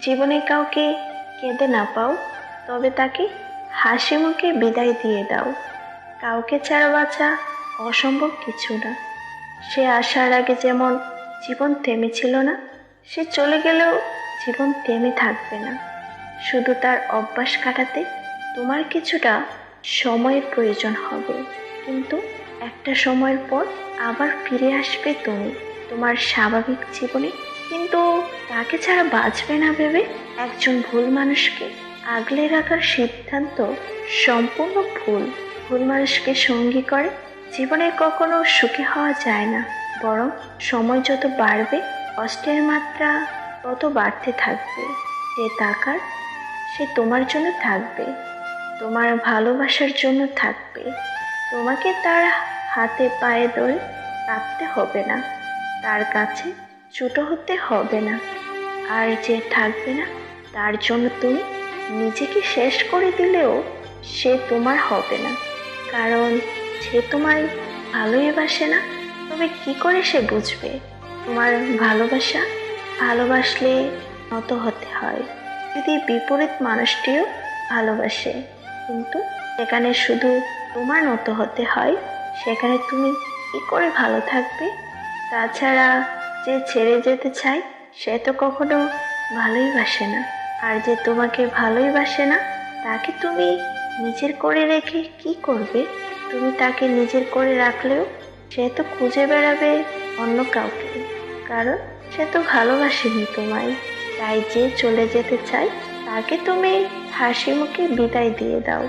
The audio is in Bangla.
জীবনে কাউকে কেঁদে না পাও, তবে তাকে হাসি মুখে বিদায় দিয়ে দাও। কাউকে ছাড়া বাঁচা অসম্ভব কিছু না। সে আসার আগে যেমন জীবন থেমেছিল না, সে চলে গেলেও জীবন থেমে থাকবে না। শুধু তার অভ্যাস কাটাতে তোমার কিছুটা সময়ের প্রয়োজন হবে, কিন্তু একটা সময়ের পর আবার ফিরে আসবে তুমি তোমার স্বাভাবিক জীবনে। কিন্তু তাকে ছাড়া বাঁচবে না ভেবে একজন ভুল মানুষকে আগলে রাখার সিদ্ধান্ত সম্পূর্ণ ভুল। ভুল মানুষকে সঙ্গী করে জীবনে কখনো সুখী হওয়া যায় না, বরং সময় যত বাড়বে কষ্টের মাত্রা তত বাড়তে থাকবে। যে তাকার সে তোমার জন্য থাকবে, তোমার ভালোবাসার জন্য থাকবে। তোমাকে তার হাতে পায়ে ধরে কাঁদতে হবে না, তার কাছে ছোট হতে হবে না। আর যে থাকবে না, তার জন্য তুমি নিজেকে শেষ করে দিলেও সে তোমার হবে না। কারণ সে তোমায় ভালোই বাসে না। তবে কি করে সে বুঝবে তোমার ভালোবাসা? ভালোবাসলে নত হতে হয়। যদি বিপরীত মানুষটিও ভালোবাসে, কিন্তু সেখানে শুধু তোমার মতো হতে হয়, সেখানে তুমি কি করে ভালো থাকবে? তাছাড়া যে ছেড়ে যেতে চায় সে তো কখনো ভালোই বাসে না। আর যে তোমাকে ভালোই বাসে না, তাকে তুমি নিজের করে রেখে কি করবে? তুমি তাকে নিজের করে রাখলেও সে তো খুঁজে বেড়াবে অন্য কাউকে, কারণ সে তো ভালোবাসেনি তোমায়। তাই যে চলে যেতে চায় তাকে তুমি হাসি মুখে বিদায় দিয়ে দাও।